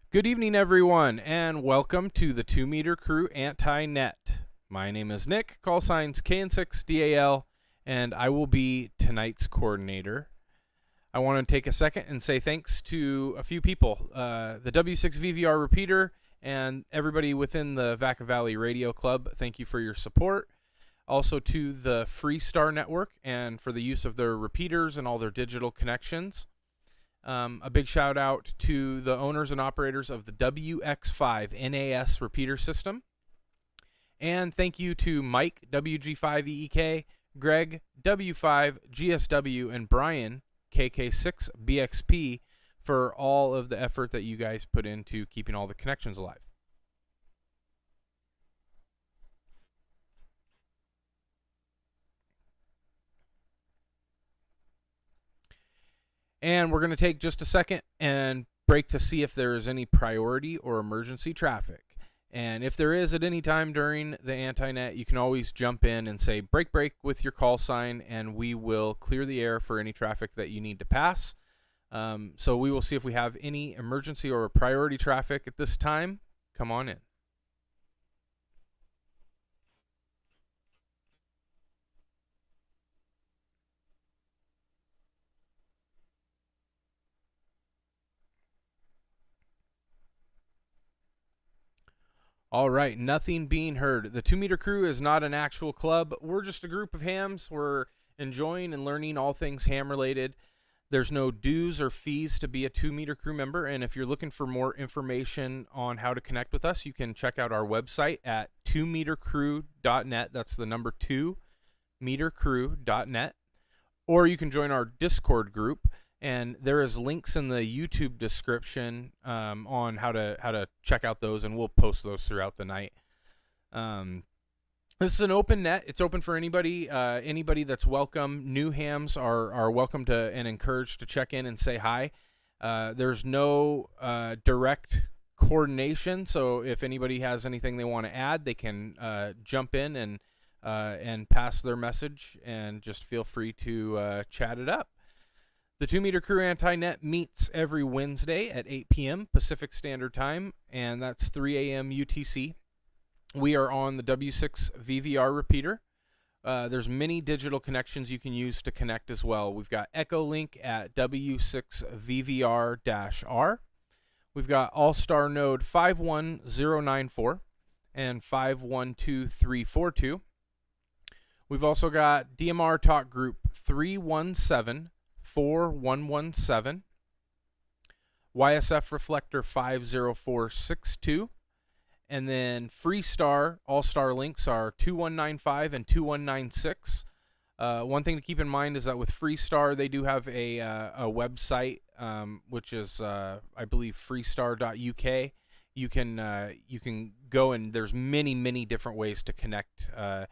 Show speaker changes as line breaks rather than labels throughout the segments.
Good evening, everyone, and welcome to the 2 Meter Crew Anti-Net. My name is Nick, call signs KN6DAL, and I will be tonight's coordinator. I want to take a second and say thanks to a few people, the W6VVR repeater and everybody within the Vacaville Radio Club. Thank you for your support. Also to the Freestar Network and for the use of their repeaters and all their digital connections. A big shout out to the owners and operators of the WX5 NAS repeater system. And thank you to Mike, WG5EEK, Greg, W5, GSW, and Brian, KK6BXP, for all of the effort that you guys put into keeping all the connections alive. And we're going to take just a second and break to see if there is any priority or emergency traffic. And if there is at any time during the anti-net, you can always jump in and say break with your call sign, and we will clear the air for any traffic that you need to pass. So we will see if we have any emergency or priority traffic at this time. Come on in. All right, nothing being heard. The 2 Meter Crew is not an actual club. We're just a group of hams. We're enjoying and learning all things ham related. There's no dues or fees to be a 2 Meter Crew member. And if you're looking for more information on how to connect with us, you can check out our website at 2metercrew.net. That's the number 2metercrew.net. Or you can join our Discord group. And there is links in the YouTube description on how to check out those, and we'll post those throughout the night. This is an open net. It's open for anybody. Anybody that's welcome. New hams are welcome to and encouraged to check in and say hi. There's no direct coordination, so if anybody has anything they want to add, they can jump in and pass their message, and just feel free to chat it up. The 2-Meter Crew Anti-Net meets every Wednesday at 8 p.m. Pacific Standard Time, and that's 3 a.m. UTC. We are on the W6 VVR repeater. There's many digital connections you can use to connect as well. We've got Echolink at W6VVR-R. We've got Allstar Node 51094 and 512342. We've also got DMR Talk Group 3174117, YSF Reflector 50462, and then Freestar All-Star links are 2195 and 2196. One thing to keep in mind is that with Freestar, they do have a website, which is, I believe, freestar.uk. You can go, and there's many different ways to connect to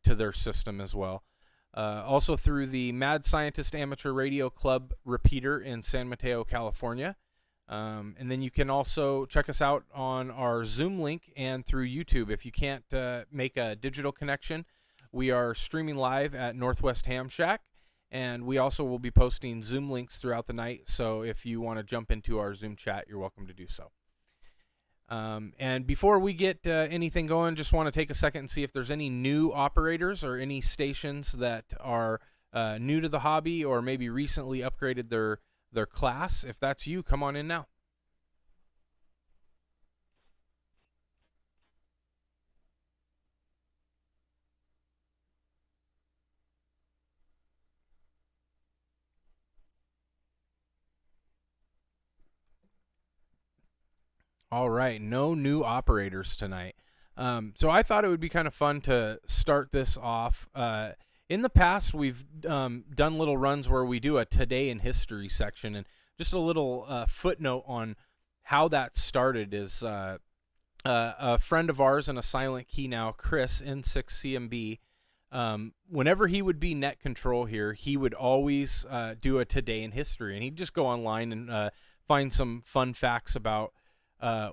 their system as well. Also through the Mad Scientist Amateur Radio Club repeater in San Mateo, California. And then you can also check us out on our Zoom link and through YouTube. If you can't make a digital connection, we are streaming live at Northwest Ham Shack, and we also will be posting Zoom links throughout the night. So if you want to jump into our Zoom chat, you're welcome to do so. And before we get anything going, just want to take a second and see if there's any new operators or any stations that are new to the hobby or maybe recently upgraded their class. If that's you, come on in now. All right, no new operators tonight. So I thought it would be kind of fun to start this off. In the past, we've done little runs where we do a Today in History section, and just a little footnote on how that started is a friend of ours and a silent key now, Chris, N6CMB, whenever he would be net control here, he would always do a Today in History, and he'd just go online and find some fun facts about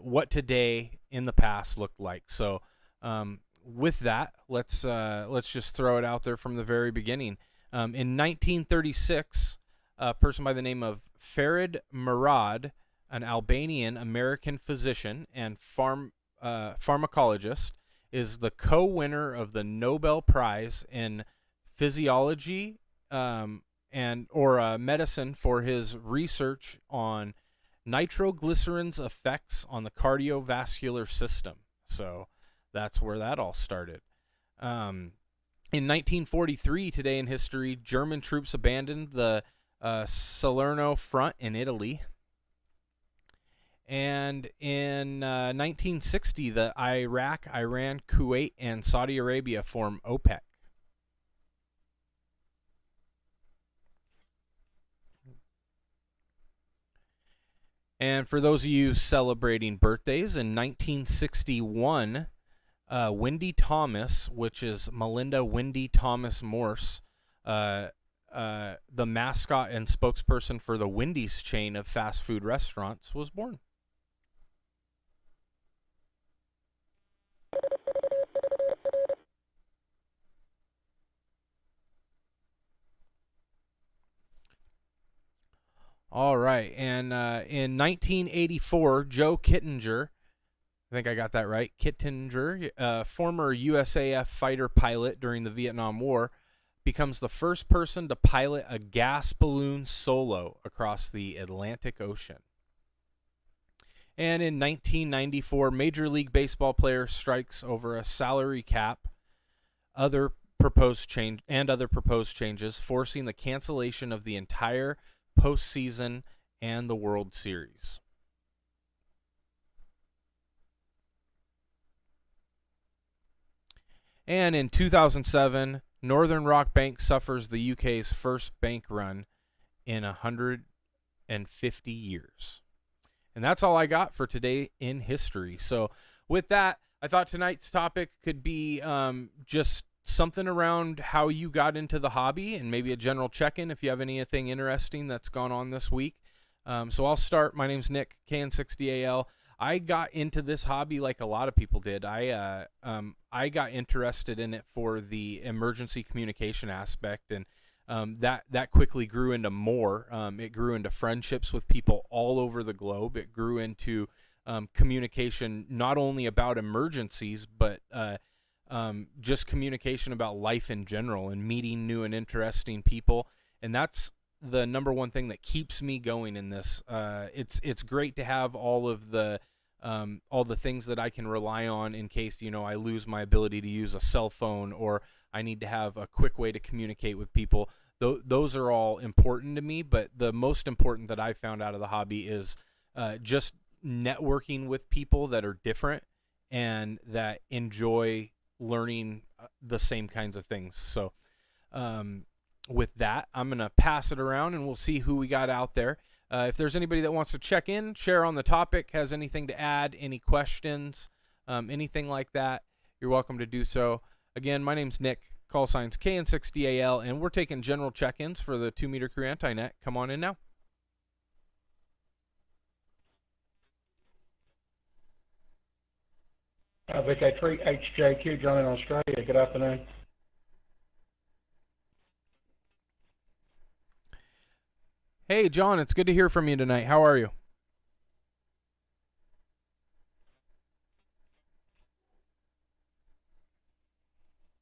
what today in the past looked like. So with that, let's just throw it out there from the very beginning. In 1936, a person by the name of Farid Murad, an Albanian American physician and pharmacologist, is the co-winner of the Nobel Prize in Physiology or medicine for his research on nitroglycerin's effects on the cardiovascular system. So that's where that all started. In 1943, Today in History, German troops abandoned the Salerno front in Italy. And in 1960, the Iraq, Iran, Kuwait, and Saudi Arabia form OPEC. And for those of you celebrating birthdays, in 1961, Wendy Thomas, which is Melinda Wendy Thomas Morse, the mascot and spokesperson for the Wendy's chain of fast food restaurants, was born. All right, and in 1984, Joe Kittinger, I think I got that right, Kittinger, former USAF fighter pilot during the Vietnam War, becomes the first person to pilot a gas balloon solo across the Atlantic Ocean. And in 1994, Major League Baseball player strikes over a salary cap, other proposed changes, forcing the cancellation of the entire postseason and the World Series. And in 2007, Northern Rock Bank suffers the UK's first bank run in 150 years. And that's all I got for Today in History. So with that, I thought tonight's topic could be just something around how you got into the hobby and maybe a general check-in if you have anything interesting that's gone on this week. So I'll start. My name's Nick, KN6DAL. I got into this hobby like a lot of people did. I got interested in it for the emergency communication aspect, and that quickly grew into more. It grew into friendships with people all over the globe. It grew into communication not only about emergencies, but just communication about life in general and meeting new and interesting people. And that's the number one thing that keeps me going in this. It's great to have all the things that I can rely on in case, I lose my ability to use a cell phone, or I need to have a quick way to communicate with people. Those are all important to me, but the most important that I found out of the hobby is just networking with people that are different and that enjoy learning the same kinds of things. So with that, I'm going to pass it around and we'll see who we got out there. If there's anybody that wants to check in, share on the topic, has anything to add, any questions, anything like that, you're welcome to do so. Again, my name's Nick, call signs KN6DAL, and we're taking general check-ins for the 2 Meter Crew Anti-Net. Come on in now.
VK3HJQ, John in Australia. Good afternoon.
Hey, John, it's good to hear from you tonight. How are you?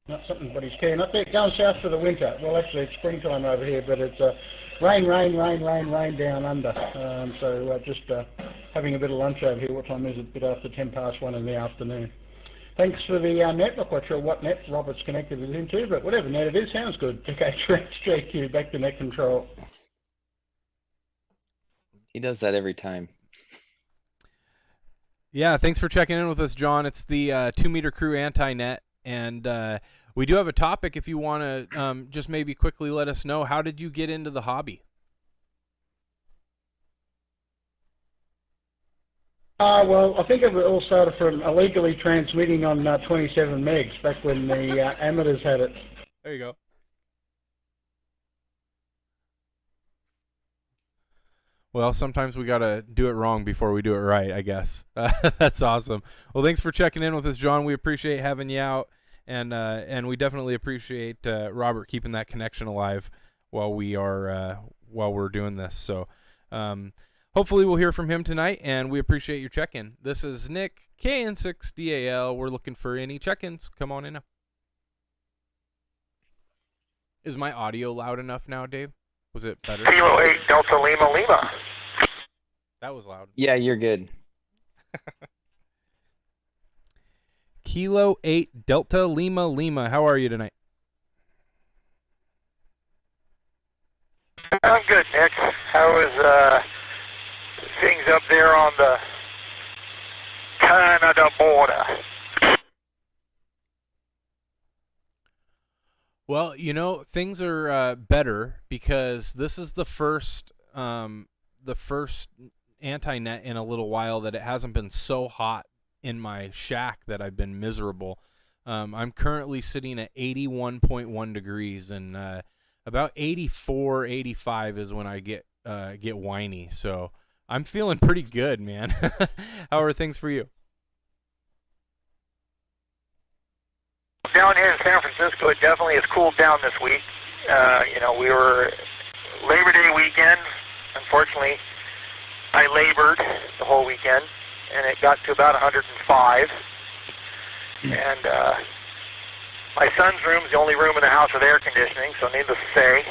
Not something but he's keen. I think going south for the winter. Well, actually, it's springtime over here, but it's rain down under. So just having a bit of lunch over here. What time is it? A bit after 1:10 in the afternoon. Thanks for the net. Not quite sure what net Robert's connected it into, but whatever net it is, sounds good. Okay, HJQ, back to net control.
He does that every time.
Yeah, thanks for checking in with us, John. It's the 2 Meter Crew Anti-Net, and we do have a topic if you want to just maybe quickly let us know. How did you get into the hobby?
Well, I think it all started from illegally transmitting on 27 megs back when the amateurs had it.
There you go. Well, sometimes we got to do it wrong before we do it right, I guess. That's awesome. Well, thanks for checking in with us, John. We appreciate having you out, and we definitely appreciate Robert keeping that connection alive while we're doing this. So hopefully we'll hear from him tonight, and we appreciate your check-in. This is Nick, KN6DAL. We're looking for any check-ins. Come on in now. Is my audio loud enough now, Dave? Was it better?
Kilo 8 Delta Lima Lima.
That was loud.
Yeah, you're good.
Kilo 8 Delta Lima Lima. How are you tonight?
I'm good, Nick. How is things up there on the Canada border?
Well, things are better because this is the first anti-net in a little while that it hasn't been so hot in my shack that I've been miserable. I'm currently sitting at 81.1 degrees, and about 84, 85 is when I get whiny. So I'm feeling pretty good, man. How are things for you?
Down here in San Francisco, it definitely has cooled down this week. We were Labor Day weekend. Unfortunately, I labored the whole weekend, and it got to about 105. And my son's room is the only room in the house with air conditioning, so needless to say,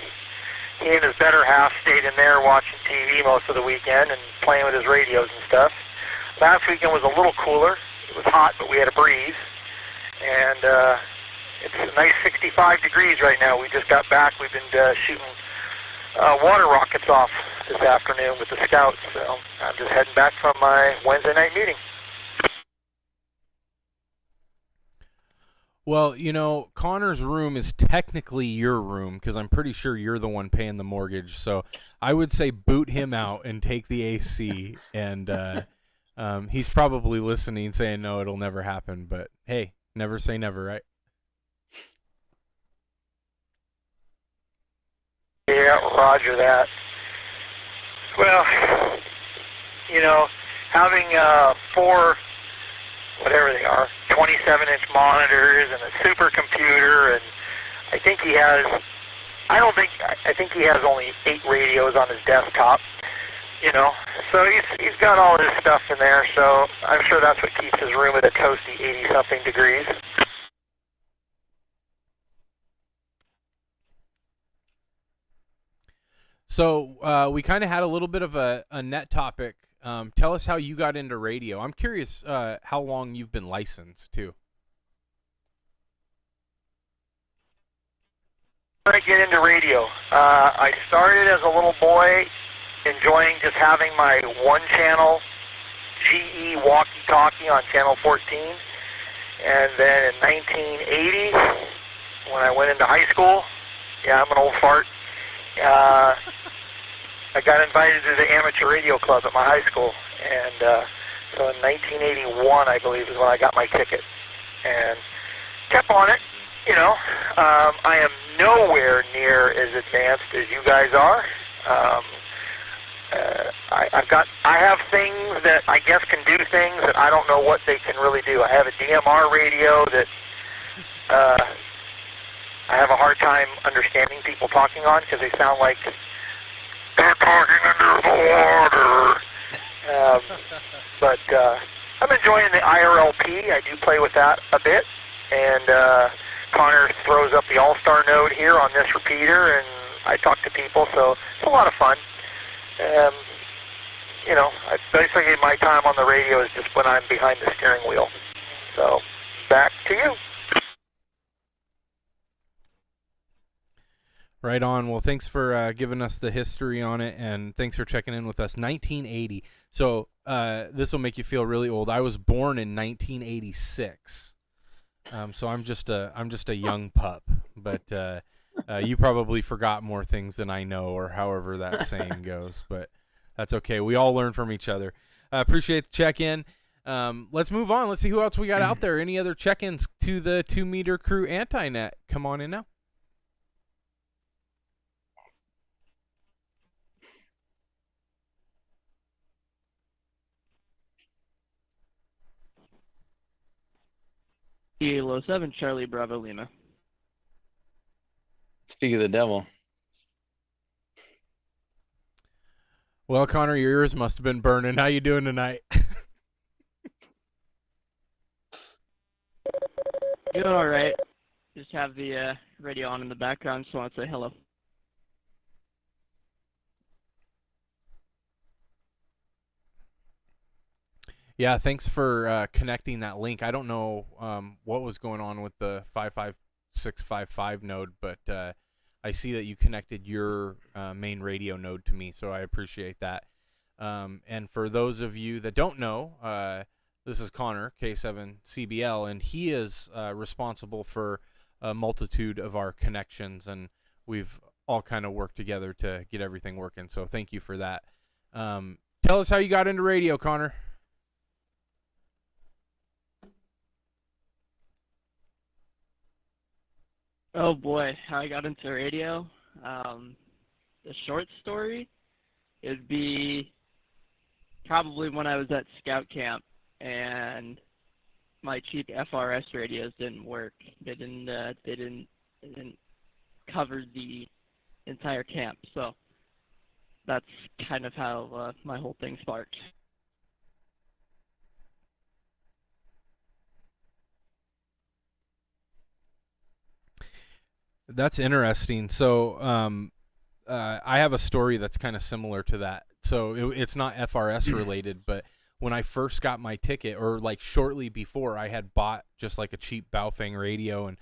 he and his better half stayed in there watching TV most of the weekend and playing with his radios and stuff. Last weekend was a little cooler. It was hot, but we had a breeze. And it's a nice 65 degrees right now. We just got back. We've been shooting water rockets off this afternoon with the scouts. So I'm just heading back from my Wednesday night meeting.
Well, Connor's room is technically your room because I'm pretty sure you're the one paying the mortgage. So I would say boot him out and take the AC. And he's probably listening saying, no, it'll never happen. But, hey, never say never, right?
Yeah, roger that. Well, having 4, whatever they are, 27-inch monitors and a supercomputer, and I think he has I think he has only 8 radios on his desktop, you know. So he's got all his stuff in there, so I'm sure that's what keeps his room at a toasty 80-something degrees.
So we kind of had a little bit of a net topic. Tell us how you got into radio. I'm curious how long you've been licensed, too.
I get into radio. I started as a little boy enjoying just having my one-channel GE walkie-talkie on channel 14. And then in 1980, when I went into high school, yeah, I'm an old fart, I got invited to the amateur radio club at my high school. And so in 1981, I believe, is when I got my ticket. And kept on it. You know, I am nowhere near as advanced as you guys are. I have things that I guess can do things that I don't know what they can really do. I have a DMR radio that I have a hard time understanding people talking on because they sound like they're talking under the water. But I'm enjoying the IRLP. I do play with that a bit, and Connor throws up the Allstar Node here on this repeater, and I talk to people, so it's a lot of fun. You know, basically my time on the radio is just when I'm behind the steering wheel. So, back to you.
Right on. Well, thanks for giving us the history on it, and thanks for checking in with us. 1980. So this will make you feel really old. I was born in 1986. So I'm just a young pup, but you probably forgot more things than I know, or however that saying goes. But that's okay. We all learn from each other. Appreciate the check-in. Let's move on. Let's see who else we got out there. Any other check-ins to the 2 Meter Crew Anti-Net? Come on in now.
Kilo 7, Charlie Bravo Lima.
Speak of the devil.
Well, Connor, your ears must have been burning. How you doing tonight?
Doing all right. Just have the radio on in the background, so I want to say hello.
Yeah, thanks for connecting that link. I don't know what was going on with the 55655 node, but I see that you connected your main radio node to me, so I appreciate that. And for those of you that don't know, this is Connor, K7CBL, and he is responsible for a multitude of our connections, and we've all kind of worked together to get everything working, so thank you for that. Tell us how you got into radio, Connor.
Oh boy, how I got into radio. The short story would be probably when I was at scout camp and my cheap FRS radios didn't work. They didn't cover the entire camp. So that's kind of how my whole thing sparked.
That's interesting. So I have a story that's kind of similar to that. So it's not FRS related, but when I first got my ticket, or like shortly before, I had bought just like a cheap Baofeng radio, and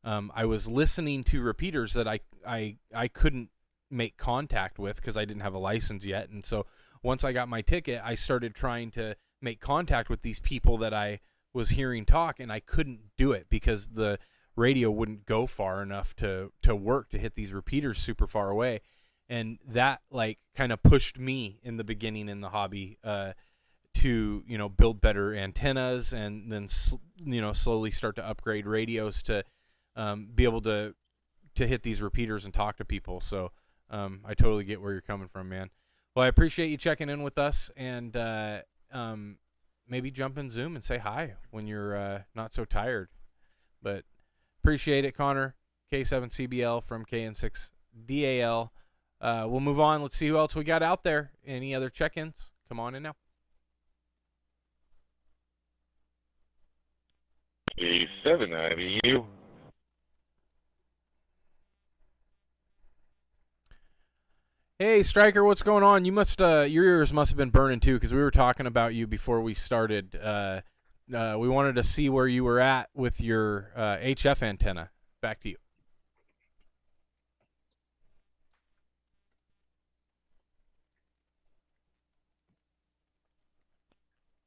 I was listening to repeaters that I couldn't make contact with because I didn't have a license yet. And so once I got my ticket, I started trying to make contact with these people that I was hearing talk, and I couldn't do it because the radio wouldn't go far enough to work to hit these repeaters super far away. And that like kind of pushed me in the beginning in the hobby to build better antennas, and then slowly start to upgrade radios to be able to hit these repeaters and talk to people. So I totally get where you're coming from, man. Well, I appreciate you checking in with us, and maybe jump in Zoom and say hi when you're not so tired. But appreciate it, Connor. K7CBL from KN6 DAL. We'll move on. Let's see who else we got out there. Any other check-ins? Come on in now.
A7 IBU.
Hey, Stryker, what's going on? You must your ears must have been burning too, because we were talking about you before we started. We wanted to see where you were at with your HF antenna. Back to you.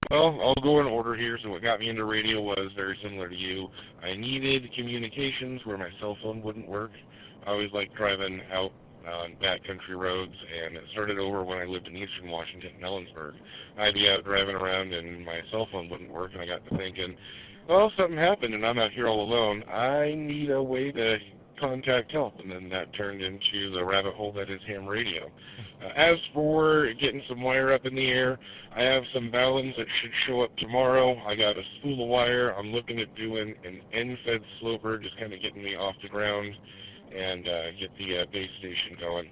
Well, I'll go in order here. So what got me into radio was very similar to you. I needed communications where my cell phone wouldn't work. I always liked driving out on backcountry roads, and it started over when I lived in eastern Washington, in Ellensburg. I'd be out driving around, and my cell phone wouldn't work, and I got to thinking, well, something happened, and I'm out here all alone. I need a way to contact help, and then that turned into the rabbit hole that is ham radio. As for getting some wire up in the air, I have some balance that should show up tomorrow. I got a spool of wire. I'm looking at doing an end-fed sloper, just kind of getting me off the ground and get the base station going.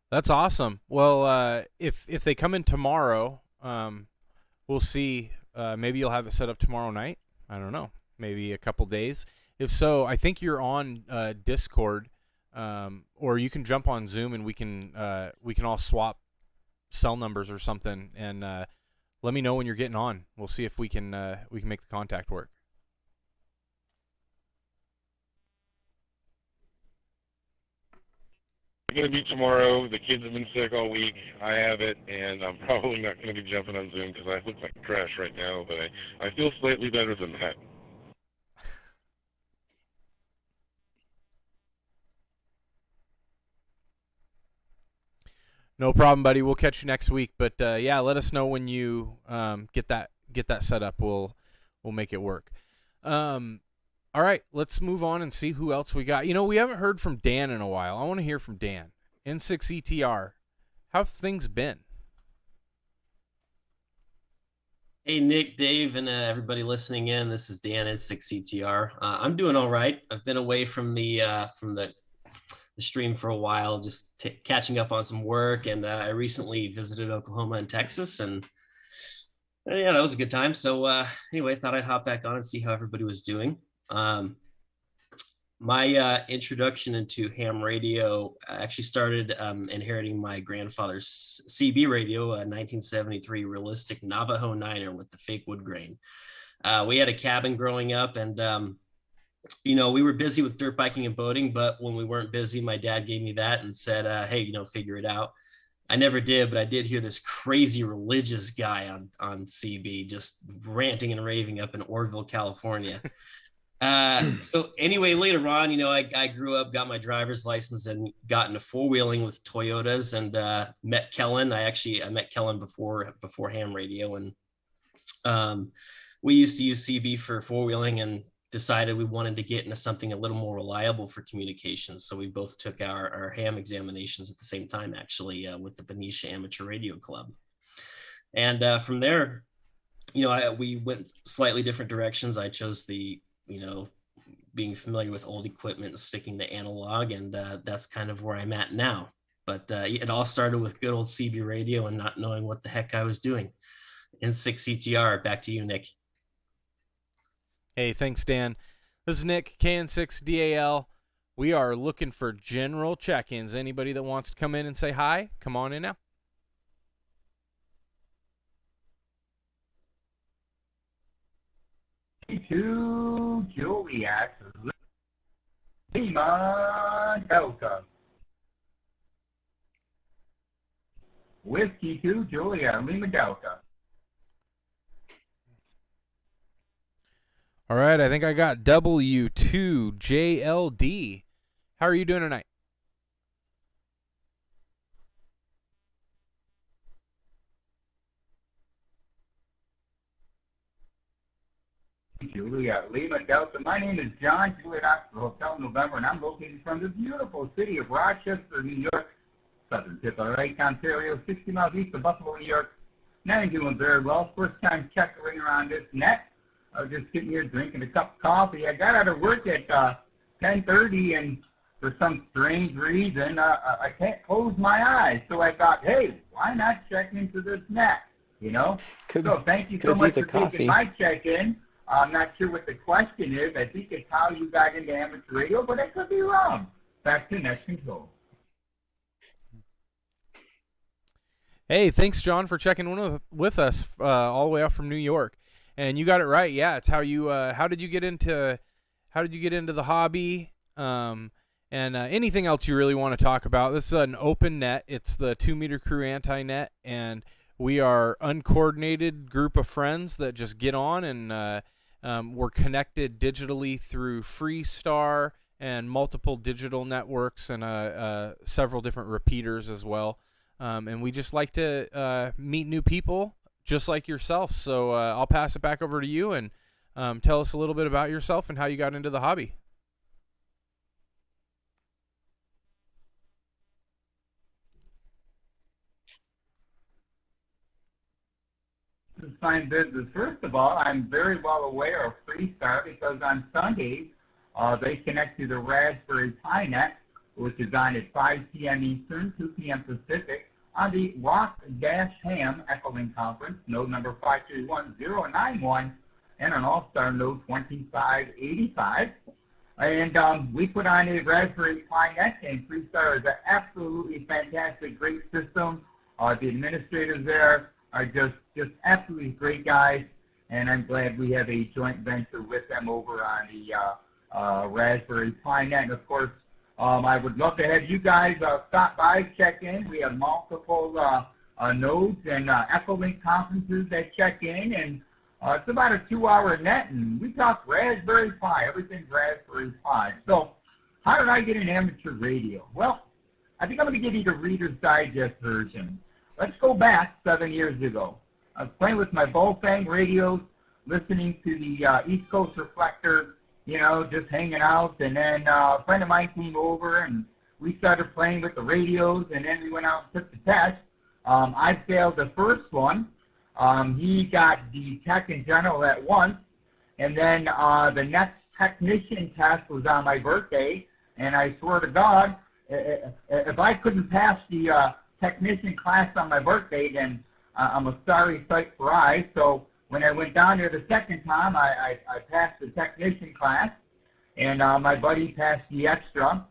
That's awesome. Well, if they come in tomorrow, we'll see. Maybe you'll have it set up tomorrow night. I don't know. Maybe a couple days. If so, I think you're on Discord, or you can jump on Zoom and we can all swap cell numbers or something. And let me know when you're getting on. We'll see if we can make the contact work.
It's going to be tomorrow. The kids have been sick all week. I have it, and I'm probably not going to be jumping on Zoom because I look like trash right now, but I feel slightly better than that.
No problem, buddy. We'll catch you next week. But yeah, let us know when you get that set up. We'll make it work. All right, let's move on and see who else we got. You know, we haven't heard from Dan in a while. I want to hear from Dan. N6ETR. How've things been?
Hey, Nick, Dave, and everybody listening in. This is Dan N6ETR. I'm doing all right. I've been away from the stream for a while, just catching up on some work. And I recently visited Oklahoma and Texas, and yeah, that was a good time. So anyway, thought I'd hop back on and see how everybody was doing. My introduction into ham radio actually started inheriting my grandfather's CB radio, a 1973 realistic Navajo Niner with the fake wood grain. We had a cabin growing up, and you know, we were busy with dirt biking and boating, but when we weren't busy, my dad gave me that and said, hey, you know, figure it out. I never did, but I did hear this crazy religious guy on CB just ranting and raving up in Orville, California. So anyway, later on, you know, I grew up, got my driver's license, and got into four-wheeling with Toyotas, and met Kellen. I met Kellen before ham radio, and we used to use CB for four-wheeling and decided we wanted to get into something a little more reliable for communications. So we both took our ham examinations at the same time, actually, with the Benicia Amateur Radio Club. And from there, you know, we went slightly different directions. I chose you know, being familiar with old equipment and sticking to analog, and that's kind of where I'm at now. But it all started with good old CB radio and not knowing what the heck I was doing. N6ETR, back to you, Nick.
Hey, thanks, Dan. This is Nick, KN6DAL. We are looking for general check-ins. Anybody that wants to come in and say hi, come on in now.
To Juliet, Lima Delta. Whiskey 2, Juliet, Lima Delta.
All right, I think I got W2JLD. How are you doing tonight?
Juliet, Lima Delta. My name is John, Juliet Oscar Hotel November, and I'm located from the beautiful city of Rochester, New York, southern tip of Lake Ontario, 60 miles east of Buffalo, New York. Now you're doing very well. First time checkering around this net.
I was just sitting here drinking a cup of coffee. I got out of work at 10:30, and for some strange reason, I can't close my eyes. So I thought, hey, why not check into this net? You know? So thank you so much for taking my check-in. I'm not sure what the question is. I think it's how you got into amateur radio, but I could be wrong. Back to Net Control.
Hey, thanks, John, for checking in with us all the way out from New York. And you got it right. Yeah, it's how you. How did you get into the hobby? And anything else you really want to talk about? This is an open net. It's the 2 Meter Crew Anti-Net, and we are uncoordinated group of friends that just get on, and we're connected digitally through Freestar and multiple digital networks and several different repeaters as well. And we just like to meet new people just like yourself. So I'll pass it back over to you, and tell us a little bit about yourself and how you got into the hobby.
Fine business. First of all, I'm very well aware of Freestar because on Sundays they connect to the Raspberry Pi Net, which is on at 5 p.m. Eastern, 2 p.m. Pacific, on the Rock-Ham Echolink Conference, node number 531.091, and on Allstar Node 2585. And we put on a Raspberry Pi Net, and Freestar is an absolutely fantastic, great system. The administrators there are just absolutely great guys, and I'm glad we have a joint venture with them over on the Raspberry Pi Net. And of course, I would love to have you guys stop by, check in. We have multiple nodes and Echolink conferences that check in, and it's about a 2-hour net, and we talk Raspberry Pi, everything's Raspberry Pi. So how did I get in amateur radio? Well, I think I'm going to give you the Reader's Digest version. Let's go back 7 years ago. I was playing with my Bullfang radios, listening to the East Coast Reflector, you know, just hanging out. And then a friend of mine came over, and we started playing with the radios, and then we went out and took the test. I failed the first one. He got the tech in general at once. And then the next technician test was on my birthday, and I swear to God, if I couldn't pass the technician class on my birthday, then I'm a sorry sight for eyes. So when I went down there the second time, I passed the technician class, and my buddy passed the extra.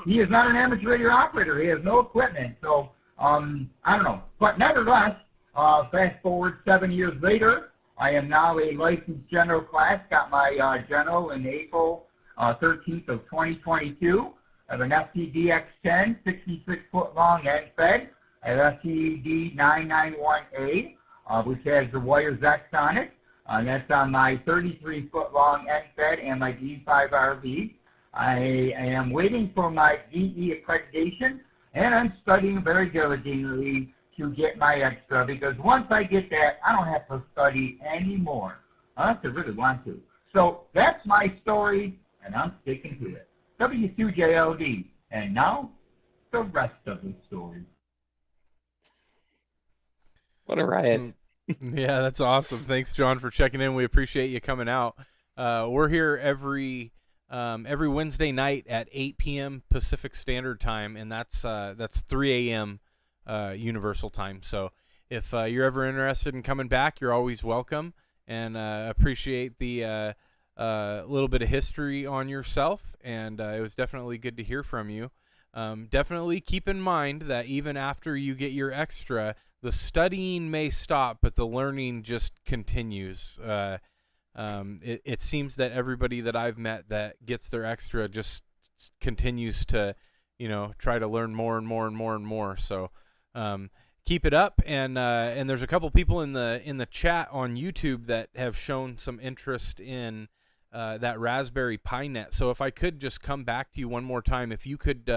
He is not an amateur radio operator. He has no equipment. So I don't know. But nevertheless, fast forward 7 years later, I am now a licensed general class. Got my general in April 13th of 2022. I have an FTDX10, 66-foot long end fed. I have FTD 991A, which has the wires X on it. That's on my 33-foot long end fed and my D5RV. I am waiting for my DE accreditation, and I'm studying very diligently to get my extra, because once I get that, I don't have to study anymore. I have to really want to. So that's my story, and I'm sticking to it. W2JLD. And now, the rest of the story.
What a riot.
Yeah, that's awesome. Thanks, John, for checking in. We appreciate you coming out. We're here every Wednesday night at 8 p.m. Pacific Standard Time, and that's 3 a.m. Universal Time. So if you're ever interested in coming back, you're always welcome, and appreciate the little bit of history on yourself, and it was definitely good to hear from you. Definitely keep in mind that even after you get your extra, the studying may stop, but the learning just continues. It seems that everybody that I've met that gets their extra just continues to, try to learn more and more and more and more. So keep it up, and there's a couple people in the chat on YouTube that have shown some interest in that Raspberry Pi Net. So if I could just come back to you one more time, if you could,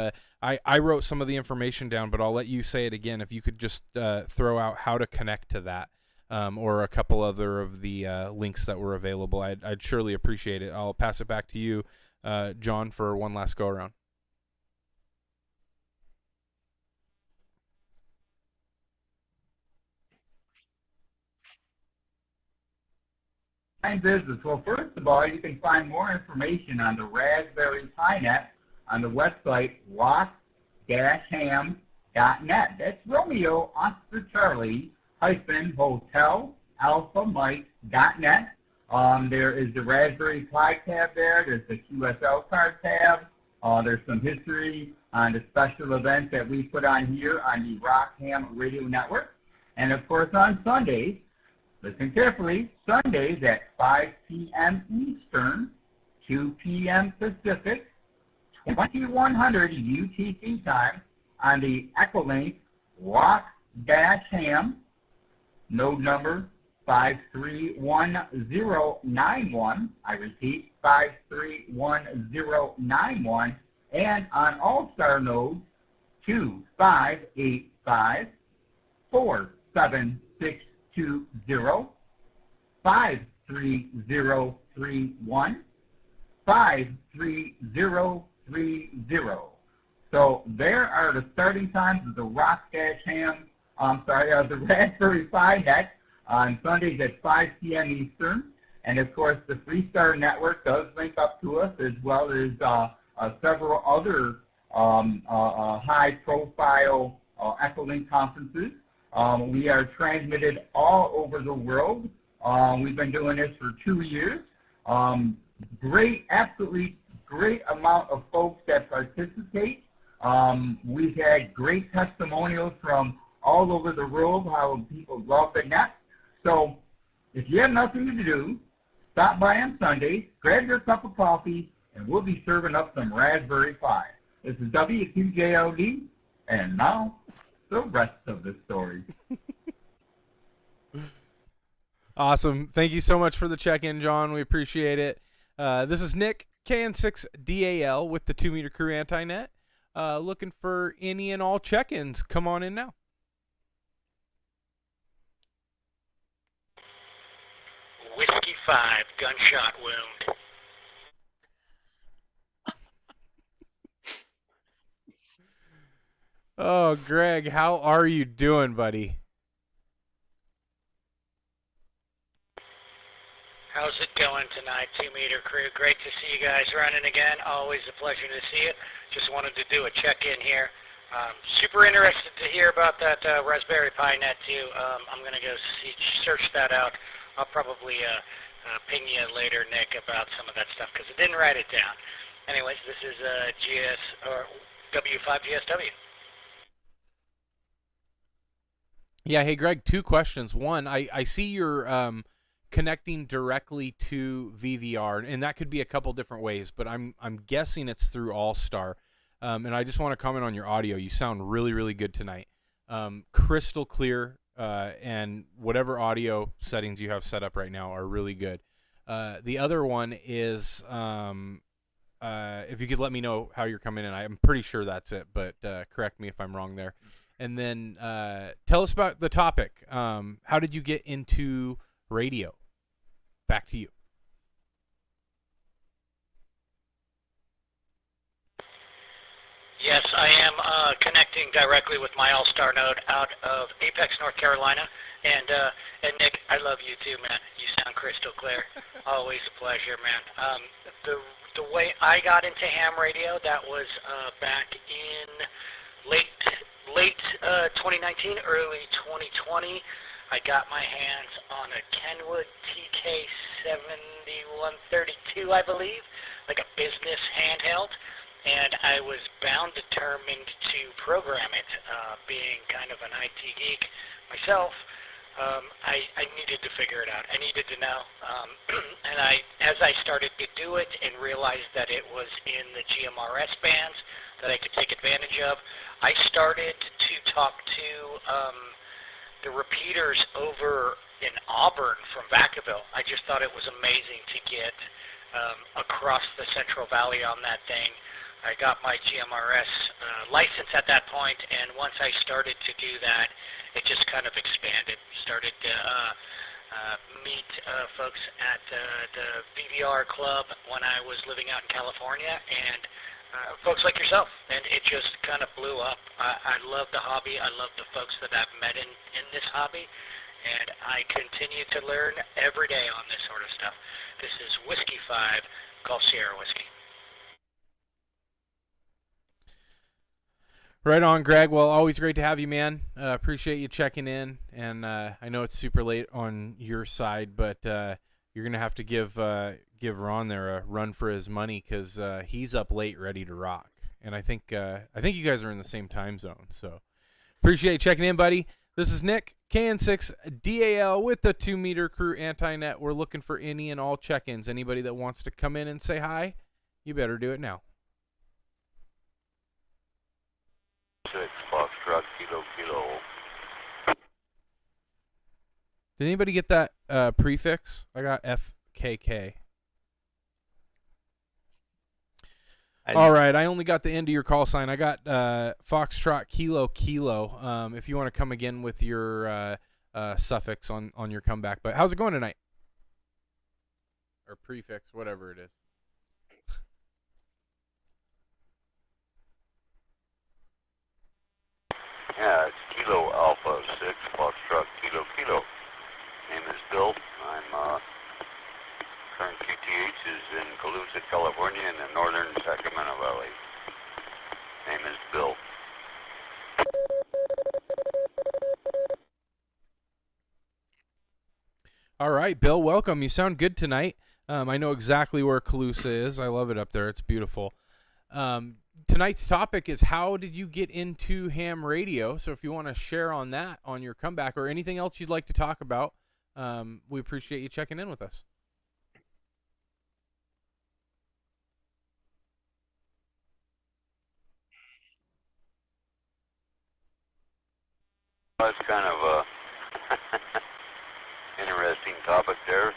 I wrote some of the information down, but I'll let you say it again. If you could just throw out how to connect to that, or a couple other of the links that were available, I'd surely appreciate it. I'll pass it back to you, John, for one last go around.
business? Well, first of all, you can find more information on the Raspberry Pi Net on the website rock-ham.net. That's Romeo Oscar Charlie Hotel Alpha Mike.net. There is the Raspberry Pi tab there. There's the QSL card tab. There's some history on the special events that we put on here on the Rock Ham Radio Network. And, of course, on Sundays, listen carefully, Sundays at 5 p.m. Eastern, 2 p.m. Pacific, 2100 UTC time on the Echolink Rock-Ham, node number 531091. I repeat, 531091. And on Allstar Node 2585 47620 53031 53030. So there are the starting times of the the Raspberry Pi Net on Sundays at 5 p.m. Eastern. And of course, the Freestar Network does link up to us, as well as several other high-profile Echolink conferences. We are transmitted all over the world. We've been doing this for 2 years. Absolutely great amount of folks that participate. We've had great testimonials from all over the world, how people love the net. So if you have nothing to do, stop by on Sunday, grab your cup of coffee, and we'll be serving up some Raspberry Pi. This is WQJLD, and now the rest of the story.
Awesome. Thank you so much for the check-in, John. We appreciate it. This is Nick, KN6DAL, with the 2 Meter Crew Anti-Net. Looking for any and all check-ins. Come on in now.
Whiskey 5, gunshot wound.
Oh, Greg, how are you doing, buddy?
How's it going tonight, 2 Meter Crew? Great to see you guys running again. Always a pleasure to see it. Just wanted to do a check-in here. Super interested to hear about that Raspberry Pi Net, too. I'm going to go search that out. I'll probably ping you later, Nick, about some of that stuff, because I didn't write it down. Anyways, this is W5GSW.
Yeah, hey, Greg, 2 questions. One, I see you're connecting directly to VVR, and that could be a couple different ways, but I'm guessing it's through Allstar. And I just want to comment on your audio. You sound really, really good tonight. Crystal clear, and whatever audio settings you have set up right now are really good. The other one is if you could let me know how you're coming in. I'm pretty sure that's it, but correct me if I'm wrong there. And then tell us about the topic. How did you get into radio? Back to you.
Yes, I am connecting directly with my Allstar Node out of Apex, North Carolina. And Nick, I love you too, man. You sound crystal clear. Always a pleasure, man. The way I got into ham radio, that was back in late 2019, early 2020. I got my hands on a Kenwood TK7132, I believe, like a business handheld. And I was determined to program it. Being kind of an IT geek myself, I needed to figure it out. I needed to know. And as I started to do it and realized that it was in the GMRS bands that I could take advantage of, I started to talk to the repeaters over in Auburn from Vacaville. I just thought it was amazing to get across the Central Valley on that thing. I got my GMRS license at that point, and once I started to do that, it just kind of expanded. Started to meet folks at the VVR club when I was living out in California, and folks like yourself, and it just kind of blew up. I love the hobby. I love the folks that I've met in this hobby, and I continue to learn every day on this sort of of stuff. This is Whiskey 5, Golf Sierra Whiskey.
Right on, Greg. Well, always great to have you, man. Appreciate you checking in. And I know it's super late on your side, but you're going to have to give Ron there a run for his money because he's up late ready to rock. And I think you guys are in the same time zone. So appreciate you checking in, buddy. This is Nick, KN6DAL with the 2 Meter Crew Anti-Net. We're looking for any and all check-ins. Anybody that wants to come in and say hi, you better do it now.
6 Foxtrot Kilo Kilo.
Did anybody get that prefix? I got FKK. All right, I only got the end of your call sign. I got Foxtrot Kilo Kilo. If you want to come again with your suffix on your comeback. But how's it going tonight? Or prefix, whatever it is.
Yeah, it's Kilo Alpha 6 Foxtrot Kilo Kilo. Name is Bill. I'm current QTH is in Colusa, California, in the northern Sacramento Valley. Name is Bill.
All right, Bill, welcome. You sound good tonight. I know exactly where Colusa is. I love it up there. It's beautiful. Tonight's topic is how did you get into ham radio? So if you want to share on that on your comeback or anything else you'd like to talk about, we appreciate you checking in with us.
Well, that's kind of a interesting topic there. As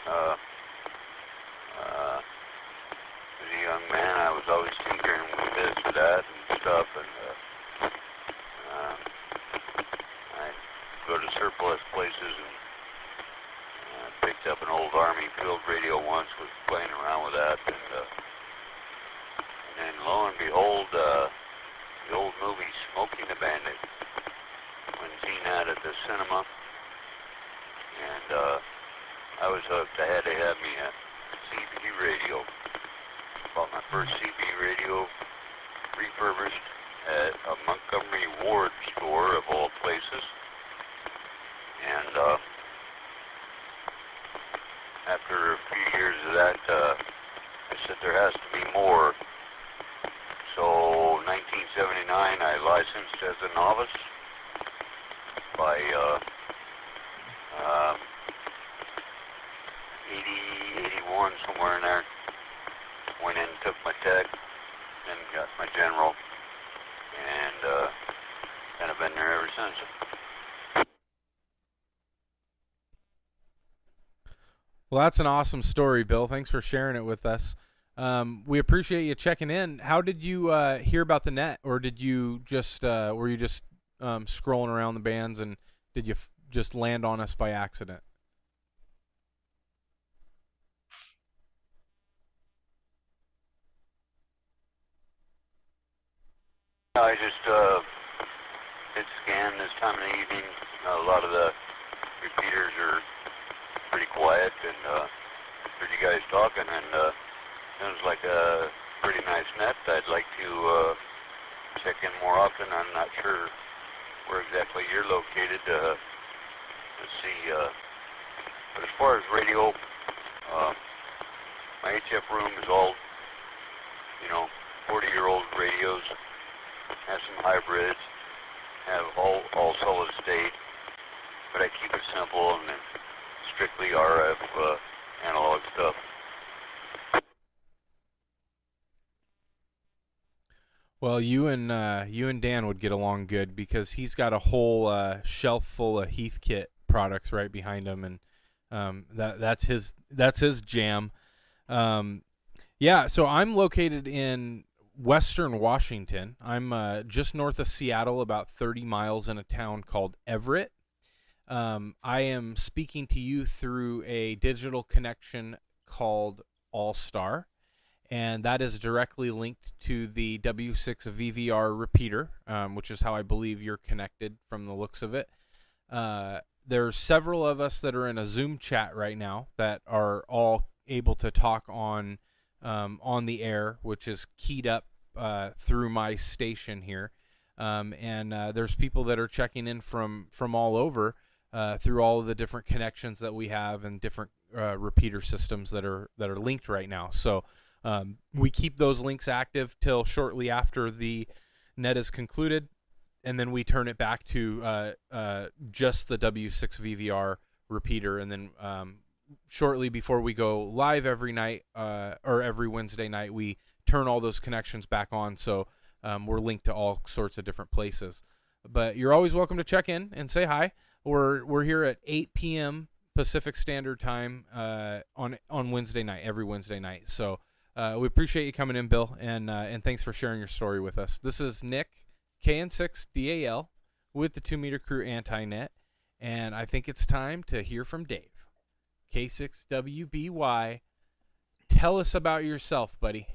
a young man, I was always tinkering with this or that and stuff, and I'd go to surplus places and picked up an old Army field radio once, was playing around with that, and then lo and behold, the old movie Smoking the Bandit, when seen that at the cinema, and I was hooked. I had to have me a CB radio. Bought my first CB radio refurbished at a Montgomery Ward store of all places, and after a few years of that, I said there has to be more. So 1979, I licensed as a novice. By 80, 81, somewhere in there. Went in, took my tech, then got my general, and kind of been there ever since.
Well, that's an awesome story, Bill. Thanks for sharing it with us. We appreciate you checking in. How did you hear about the net, or did you just were you just scrolling around the bands, and did you just land on us by accident?
I just hit scan this time of the evening. A lot of the repeaters are pretty quiet, and heard you guys talking, and sounds like a pretty nice net. I'd like to check in more often. I'm not sure where exactly you're located. Let's see. But as far as radio, my HF room is all, 40-year-old radios. Have some hybrids. Have all solid state. But I keep it simple and strictly RF analog stuff.
Well, you and Dan would get along good because he's got a whole shelf full of Heathkit products right behind him, and that's his jam. Yeah, so I'm located in Western Washington. I'm just north of Seattle, about 30 miles in a town called Everett. I am speaking to you through a digital connection called Allstar, and that is directly linked to the W6 VVR repeater, which is how I believe you're connected from the looks of it. There's several of us that are in a Zoom chat right now that are all able to talk on the air, which is keyed up through my station here. And there's people that are checking in from all over through all of the different connections that we have and different repeater systems that are linked right now. So we keep those links active till shortly after the net is concluded, and then we turn it back to just the W6VVR repeater, and then shortly before we go live every night or every Wednesday night, we turn all those connections back on, so we're linked to all sorts of different places. But you're always welcome to check in and say hi. We're here at 8 p.m. Pacific Standard Time on Wednesday night, every Wednesday night. So we appreciate you coming in, Bill, and thanks for sharing your story with us. This is Nick, KN6DAL, with the 2 Meter Crew Anti-Net, and I think it's time to hear from Dave. K6WBY, tell us about yourself, buddy.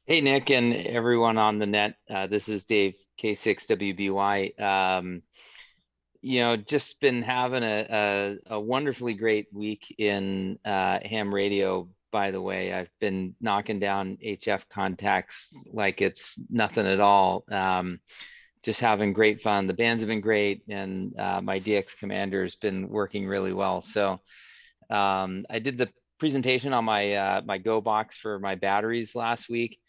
Hey, Nick, and everyone on the net. This is Dave, K6WBY. Just been having a wonderfully great week in ham radio, by the way. I've been knocking down HF contacts like it's nothing at all. Just having great fun. The bands have been great, and my DX commander has been working really well. So I did the presentation on my my Go box for my batteries last week,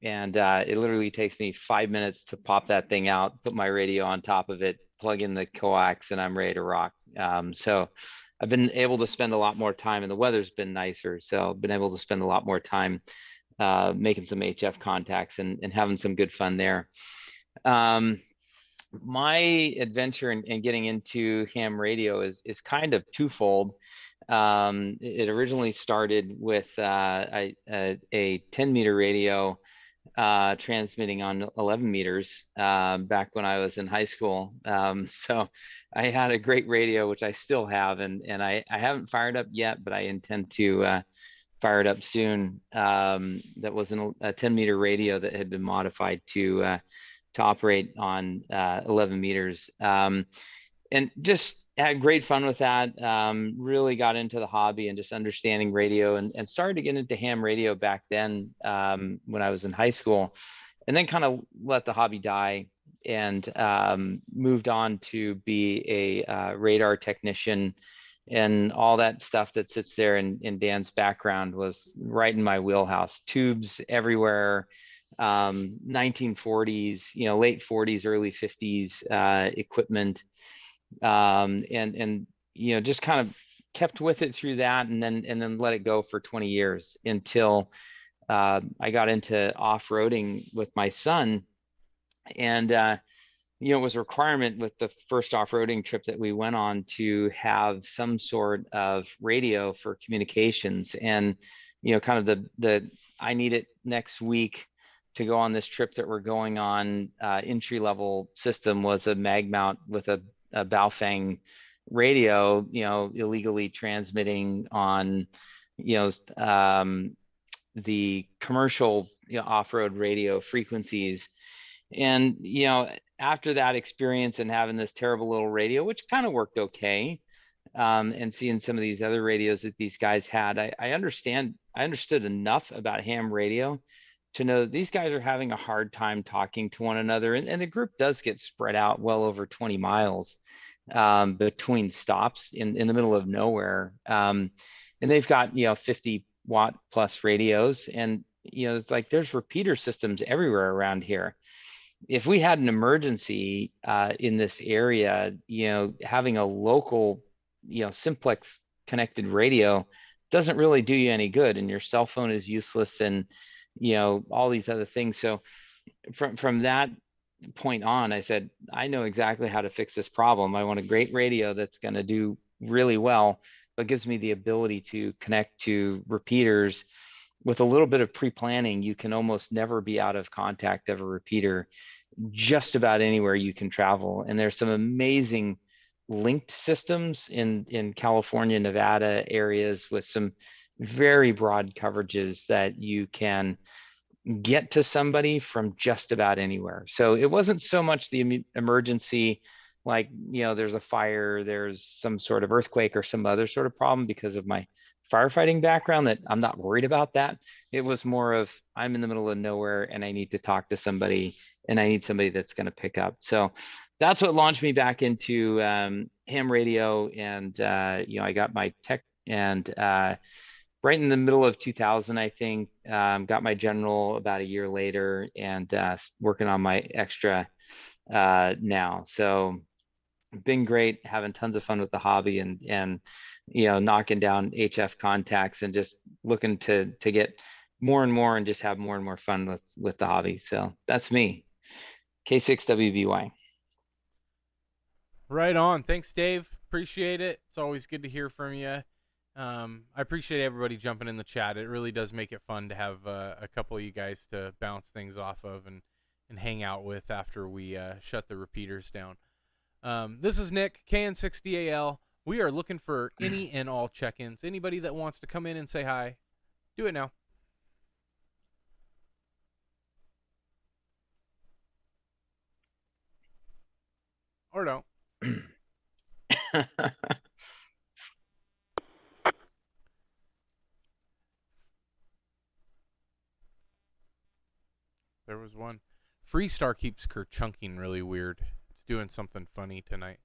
and it literally takes me 5 minutes to pop that thing out, put my radio on top of it, plug in the coax, and I'm ready to rock. So I've been able to spend a lot more time, and the weather's been nicer, so I've been able to spend a lot more time making some HF contacts and having some good fun there. My adventure in getting into ham radio is kind of twofold. It originally started with a 10 meter radio transmitting on 11 meters back when I was in high school. So I had a great radio, which I still have, and I haven't fired up yet, but I intend to fire it up soon. That was a 10 meter radio that had been modified to operate on 11 meters. And just had great fun with that. Really got into the hobby and just understanding radio, and started to get into ham radio back then when I was in high school, and then kind of let the hobby die and moved on to be a radar technician, and all that stuff that sits there in Dan's background was right in my wheelhouse. Tubes everywhere, 1940s, late 40s, early 50s equipment. And just kind of kept with it through that, and then let it go for 20 years until I got into off-roading with my son. And it was a requirement with the first off-roading trip that we went on to have some sort of radio for communications. And kind of the I need it next week to go on this trip that we're going on, entry-level system was a mag mount with a Baofeng radio, illegally transmitting on, the commercial off-road radio frequencies. And, after that experience and having this terrible little radio, which kind of worked okay, and seeing some of these other radios that these guys had, I understood enough about ham radio to know that these guys are having a hard time talking to one another. And the group does get spread out well over 20 miles between stops in the middle of nowhere. And they've got, 50 watt plus radios, and, it's like there's repeater systems everywhere around here. If we had an emergency in this area, having a local, simplex connected radio doesn't really do you any good, and your cell phone is useless, and all these other things. So from that point on, I said, I know exactly how to fix this problem. I want a great radio that's going to do really well, but gives me the ability to connect to repeaters. With a little bit of pre-planning, you can almost never be out of contact of a repeater just about anywhere you can travel. And there's some amazing linked systems in California, Nevada areas with some very broad coverages that you can get to somebody from just about anywhere. So it wasn't so much the emergency like, there's a fire, there's some sort of earthquake or some other sort of problem because of my firefighting background, that I'm not worried about that. It was more of, I'm in the middle of nowhere and I need to talk to somebody, and I need somebody that's going to pick up. So that's what launched me back into ham radio. And, I got my tech, and right in the middle of 2000, I think, got my general about a year later, and working on my extra now. So been great, having tons of fun with the hobby, and knocking down HF contacts, and just looking to get more and more, and just have more and more fun with the hobby. So that's me, K6WVY.
Right on. Thanks, Dave. Appreciate it. It's always good to hear from you. I appreciate everybody jumping in the chat. It really does make it fun to have a couple of you guys to bounce things off of and hang out with after we shut the repeaters down. This is Nick, KN6DAL. We are looking for any and all check-ins. Anybody that wants to come in and say hi, do it now. Or don't. There was one. Freestar keeps kerchunking really weird. It's doing something funny tonight.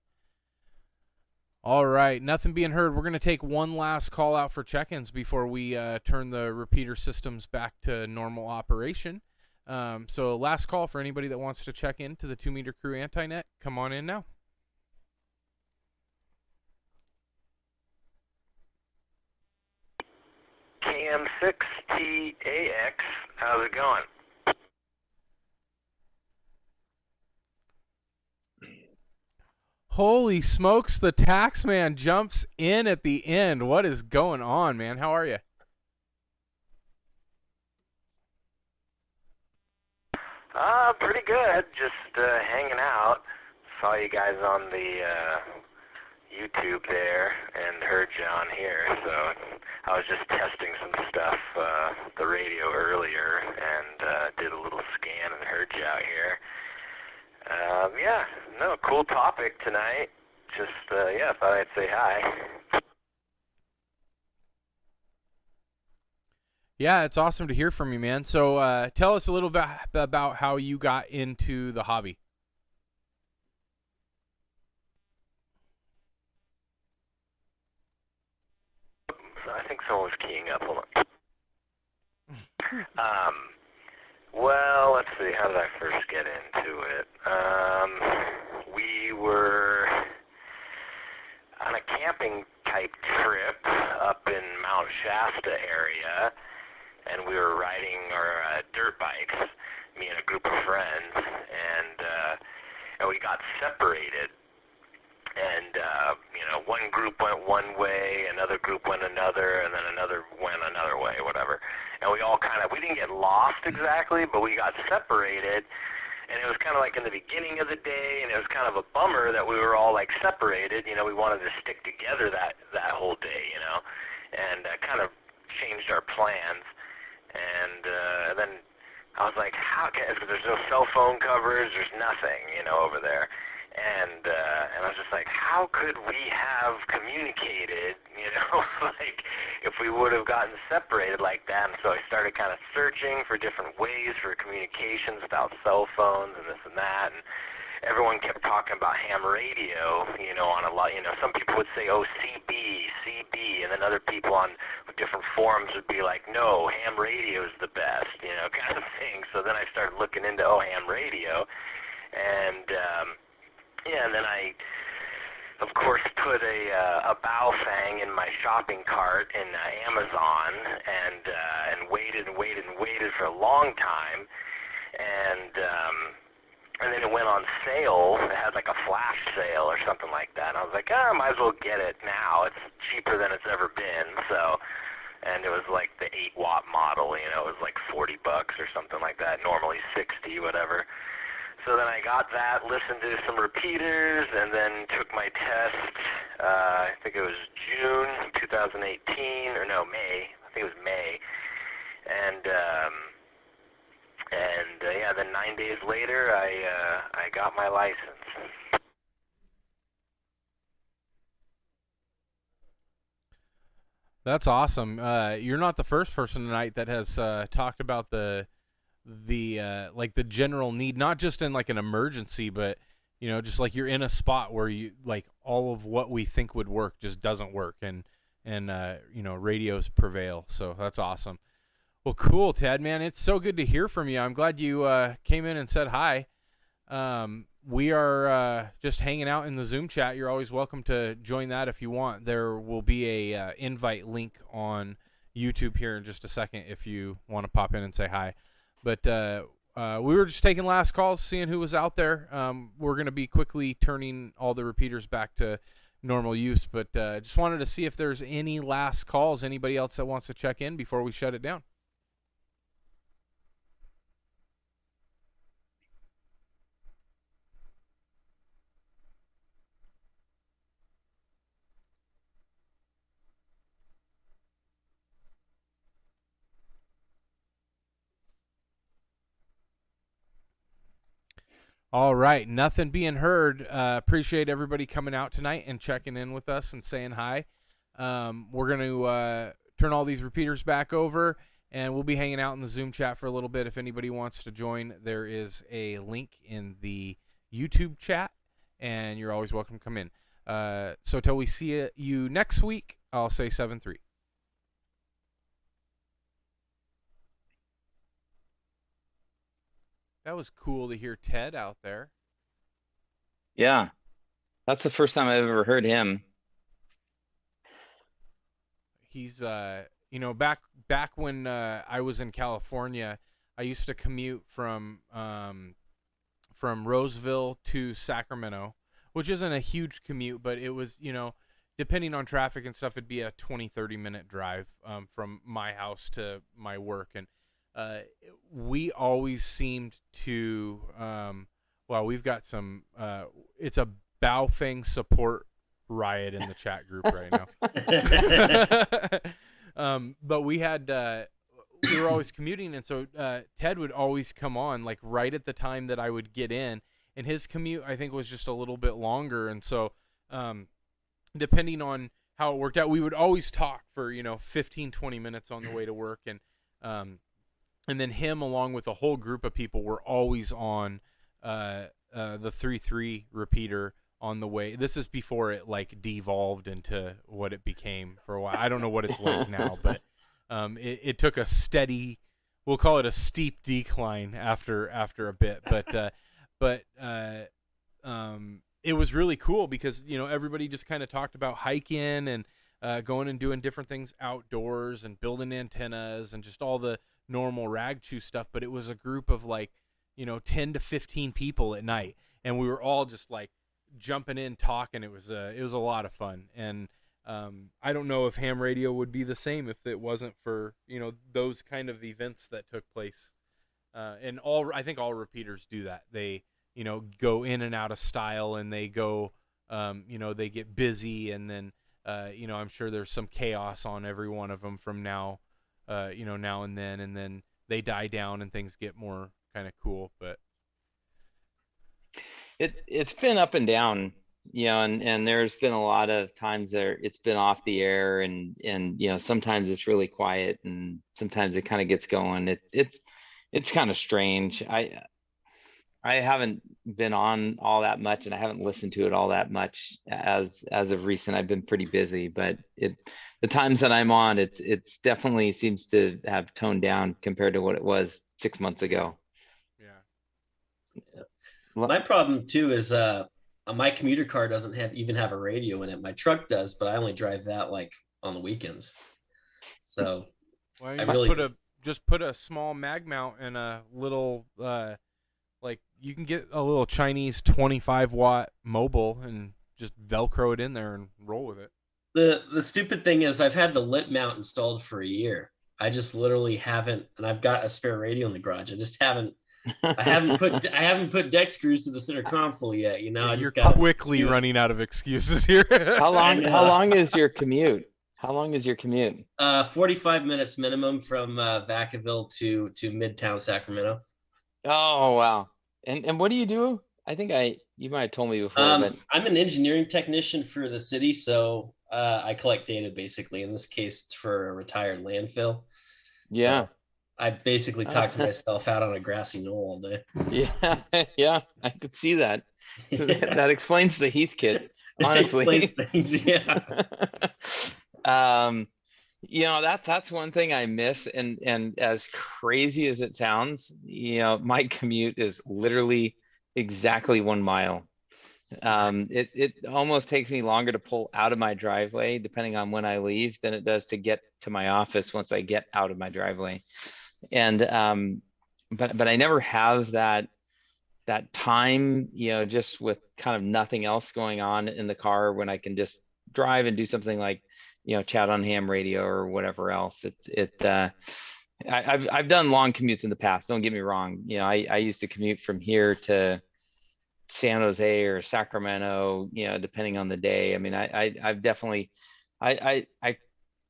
All right, nothing being heard. We're going to take one last call out for check-ins before we turn the repeater systems back to normal operation. So last call for anybody that wants to check in to the 2 Meter Crew Anti-Net. Come on in now.
KM6TAX, how's it going?
Holy smokes, the tax man jumps in at the end. What is going on, man? How are you?
Pretty good. Just hanging out. Saw you guys on the YouTube there and heard you on here. So I was just testing some stuff, the radio earlier, and did a little scan and heard you out here. Yeah, no, cool topic tonight. Just, yeah, thought I'd say hi.
Yeah, it's awesome to hear from you, man. So tell us a little bit about how you got into the hobby.
I think someone was keying up. Hold on. Well, let's see. How did I first get into it? We were on a camping type trip up in Mount Shasta area, and we were riding our dirt bikes, me and a group of friends, and we got separated. And, one group went one way, another group went another, and then another went another way, whatever. And we all we didn't get lost exactly, but we got separated. And it was kind of like in the beginning of the day, and it was kind of a bummer that we were all separated. We wanted to stick together that whole day, and kind of changed our plans. And then I was like, there's no cell phone coverage, there's nothing, over there. And I was just like, how could we have communicated, if we would have gotten separated like that? And so I started kind of searching for different ways for communications without cell phones and this and that. And everyone kept talking about ham radio, on a lot. Some people would say, oh, CB, and then other people on different forums would be like, no, ham radio is the best, kind of thing. So then I started looking into, ham radio. And, and then I, of course, put a bow fang in my shopping cart in Amazon, and waited for a long time, and then it went on sale. It had like a flash sale or something like that. And I was like, I might as well get it now. It's cheaper than it's ever been. So, and it was like the 8-watt model. It was like $40 or something like that. Normally 60, whatever. So then I got that, listened to some repeaters, and then took my test. I think it was June 2018, or no, May. I think it was May. And yeah, then 9 days later, I got my license.
That's awesome. You're not the first person tonight that has talked about the like the general need, not just in like an emergency, but just like you're in a spot where you like all of what we think would work just doesn't work, and radios prevail. So that's awesome. Well, cool, Ted, man. It's so good to hear from you. I'm glad you came in and said hi. We are just hanging out in the Zoom chat. You're always welcome to join that if you want. There will be a invite link on YouTube here in just a second if you want to pop in and say hi. But we were just taking last calls, seeing who was out there. We're going to be quickly turning all the repeaters back to normal use, but just wanted to see if there's any last calls, anybody else that wants to check in before we shut it down. All right, nothing being heard. Appreciate everybody coming out tonight and checking in with us and saying hi. We're going to turn all these repeaters back over, and we'll be hanging out in the Zoom chat for a little bit. If anybody wants to join, there is a link in the YouTube chat, and you're always welcome to come in. So till we see you next week, I'll say 7-3. That was cool to hear Ted out there.
Yeah, that's the first time I've ever heard him.
He's back when I was in California, I used to commute from Roseville to Sacramento, which isn't a huge commute, but it was, depending on traffic and stuff, it'd be a 20-30 minute drive from my house to my work. And we always seemed to, we've got some, it's a Baofeng support riot in the chat group right now. But we were always commuting, and so Ted would always come on like right at the time that I would get in, and his commute I think was just a little bit longer, and so depending on how it worked out, we would always talk for 15-20 minutes on the way to work, and then him along with a whole group of people were always on the 3-3 repeater on the way. This is before it like devolved into what it became for a while. I don't know what it's like now, but it took a steady, we'll call it a steep decline after a bit, but it was really cool because everybody just kind of talked about hiking and going and doing different things outdoors and building antennas and just all the normal rag chew stuff. But it was a group of like 10 to 15 people at night, and we were all just like jumping in talking. It was a lot of fun, and I don't know if ham radio would be the same if it wasn't for those kind of events that took place. And I think all repeaters do that. They go in and out of style, and they go they get busy, and then I'm sure there's some chaos on every one of them from now and then they die down and things get more kind of cool. But
it's been up and down, and there's been a lot of times there it's been off the air, and sometimes it's really quiet, and sometimes it kind of gets going. It's kind of strange. I haven't been on all that much, and I haven't listened to it all that much as of recent. I've been pretty busy, but the times that I'm on, it's definitely seems to have toned down compared to what it was 6 months ago.
Yeah. My problem too is my commuter car doesn't even have a radio in it. My truck does, but I only drive that like on the weekends. So
just put a small mag mount and a little like you can get a little Chinese 25-watt mobile and just Velcro it in there and roll with it.
The stupid thing is I've had the lip mount installed for a year. I just literally haven't, and I've got a spare radio in the garage. I haven't put deck screws to the center console yet.
You're quickly running out of excuses here.
How long is your commute?
45 minutes minimum from Vacaville to Midtown Sacramento.
Oh wow! And what do you do you might have told me before, but
I'm an engineering technician for the city, so I collect data basically. In this case, it's for a retired landfill.
yeah.
So I basically talk to myself out on a grassy knoll all day.
Yeah, yeah, I could see that.
Yeah.
That explains the Heathkit, honestly.
It explains things, yeah.
That's one thing I miss, and as crazy as it sounds, my commute is literally exactly 1 mile. It almost takes me longer to pull out of my driveway, depending on when I leave, than it does to get to my office once I get out of my driveway. And but I never have that time, just with kind of nothing else going on in the car, when I can just drive and do something like, chat on ham radio or whatever else. I've done long commutes in the past. Don't get me wrong. I used to commute from here to San Jose or Sacramento, depending on the day. I mean, I've definitely, I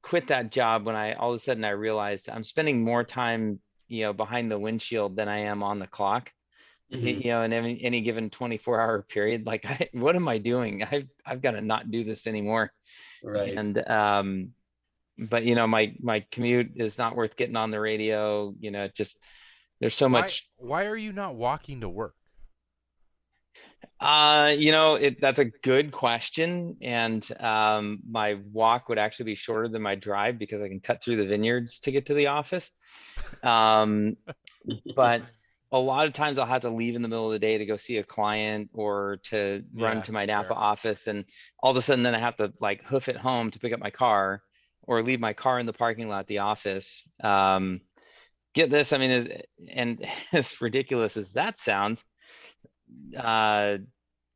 quit that job when all of a sudden I realized I'm spending more time, behind the windshield than I am on the clock.
Mhm.
In any given 24-hour period. Like, what am I doing? I've got to not do this anymore.
Right.
And but my commute is not worth getting on the radio. Just there's so much.
Why are you not walking to work?
That's a good question. And my walk would actually be shorter than my drive, because I can cut through the vineyards to get to the office. But a lot of times I'll have to leave in the middle of the day to go see a client, or to run to my Napa office, and all of a sudden then I have to like hoof it home to pick up my car, or leave my car in the parking lot at the office. Get this, I mean, and as ridiculous as that sounds,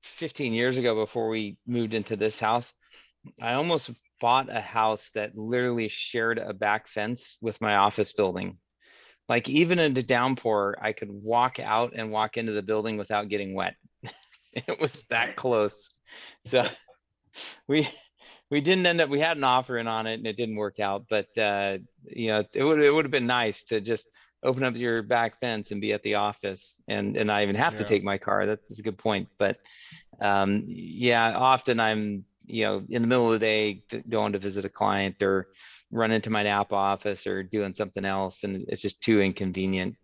15 years ago, before we moved into this house, I almost bought a house that literally shared a back fence with my office building. Like, even in the downpour, I could walk out and walk into the building without getting wet. It was that close. So we didn't end up, we had an offer in on it and it didn't work out, but it would have been nice to just open up your back fence and be at the office, and not even have to take my car. That's a good point. But often I'm, in the middle of the day going to visit a client, or run into my Napa office, or doing something else, and it's just too inconvenient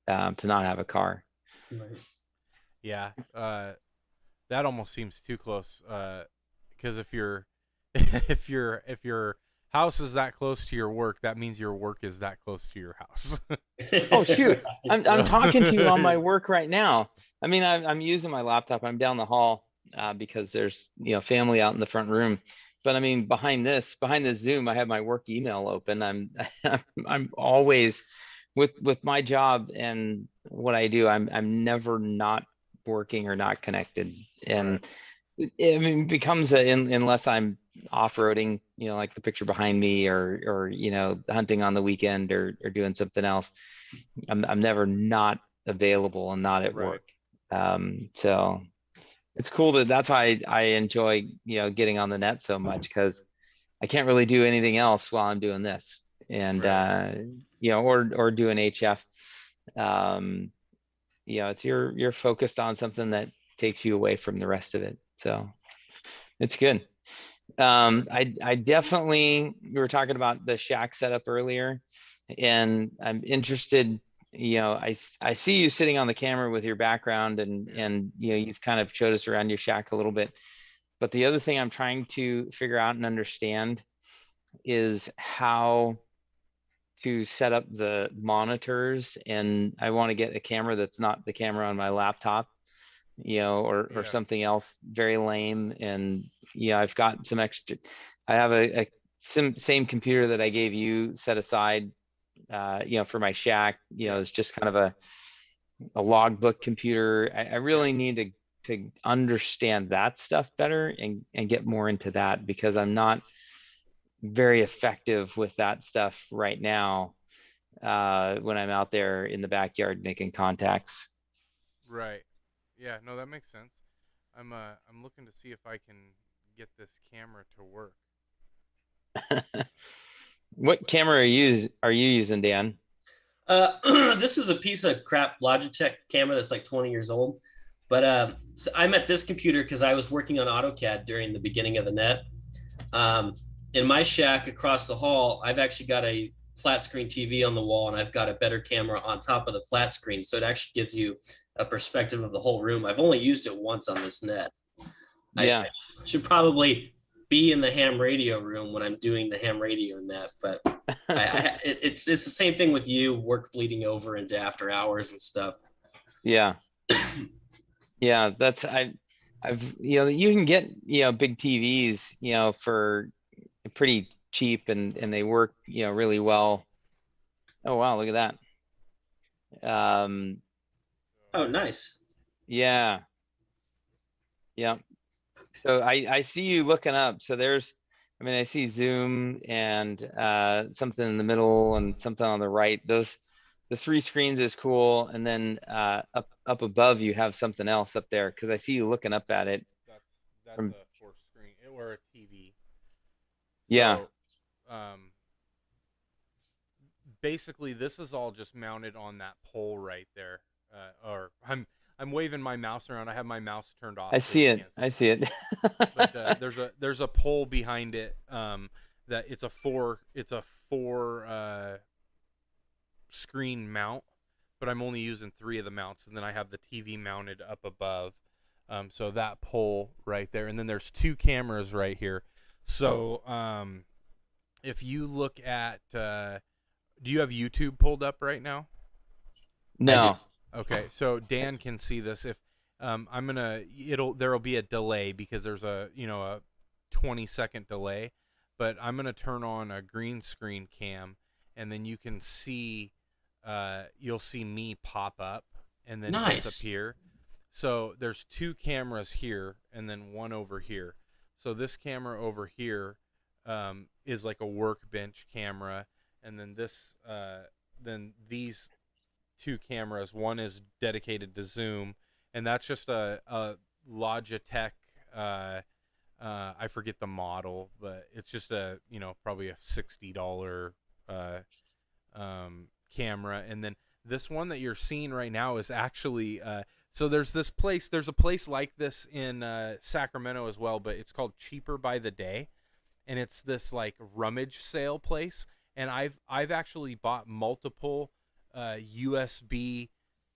to not have a car.
Right.
Yeah, that almost seems too close. Because if your house is that close to your work, that means your work is that close to your house.
Oh shoot! I'm talking to you on my work right now. I mean, I'm using my laptop. I'm down the hall because there's family out in the front room. But I mean, behind this Zoom, I have my work email open. I'm always with my job and what I do. I'm never not working or not connected. And it becomes unless I'm off-roading, like the picture behind me, or hunting on the weekend, or doing something else. I'm never not available and not at work. So it's cool that's why I enjoy, getting on the net so much, because I can't really do anything else while I'm doing this. And, or doing HF. It's you're focused on something that takes you away from the rest of it. So it's good. I definitely, we were talking about the shack setup earlier, and I'm interested. I see you sitting on the camera with your background, and you've kind of showed us around your shack a little bit. But the other thing I'm trying to figure out and understand is how to set up the monitors, and I want to get a camera that's not the camera on my laptop, or something else very lame. And I've got some extra. I have a same computer that I gave you set aside, for my shack. It's just kind of a logbook computer. I really need to understand that stuff better, and get more into that, because I'm not very effective with that stuff right now when I'm out there in the backyard making contacts.
Right. Yeah, no, that makes sense. I'm looking to see if I can get this camera to work.
What camera are you using, Dan?
This is a piece of crap Logitech camera that's like 20 years old. But so I'm at this computer because I was working on AutoCAD during the beginning of the net. In my shack across the hall, I've actually got a flat screen TV on the wall, and I've got a better camera on top of the flat screen. So it actually gives you a perspective of the whole room. I've only used it once on this net.
Yeah.
I should probably be in the ham radio room when I'm doing the ham radio net, but it's the same thing with you, work bleeding over into after hours and stuff.
Yeah. Yeah, I've you can get big TVs for pretty cheap, and they work really well. Oh wow, look at that.
Oh, nice.
Yeah. So I see you looking up. So I see Zoom and something in the middle and something on the right. The 3 screens is cool, and then up above you have something else up there, because I see you looking up at it.
That's
from,
a 4 screen or a TV.
Yeah.
So, basically, this is all just mounted on that pole right there. Or I'm waving my mouse around. I have my mouse turned off.
I see it. I see it.
But there's a pole behind it. That it's a 4 screen mount, but I'm only using 3 of the mounts, and then I have the TV mounted up above. So that pole right there, and then there's 2 cameras right here. So if you look at, do you have YouTube pulled up right now?
No.
Okay, so Dan can see this. If there'll be a delay because there's a 20-second delay, but I'm gonna turn on a green screen cam, and then you can see, you'll see me pop up and then disappear. So there's 2 cameras here and then 1 over here. So this camera over here is like a workbench camera, and then then these 2 cameras. One is dedicated to Zoom, and that's just a Logitech. I forget the model, but it's just probably a $60 camera. And then this one that you're seeing right now is actually so there's a place like this in Sacramento as well, but it's called Cheaper by the Day, and it's this like rummage sale place. And I've actually bought multiple USB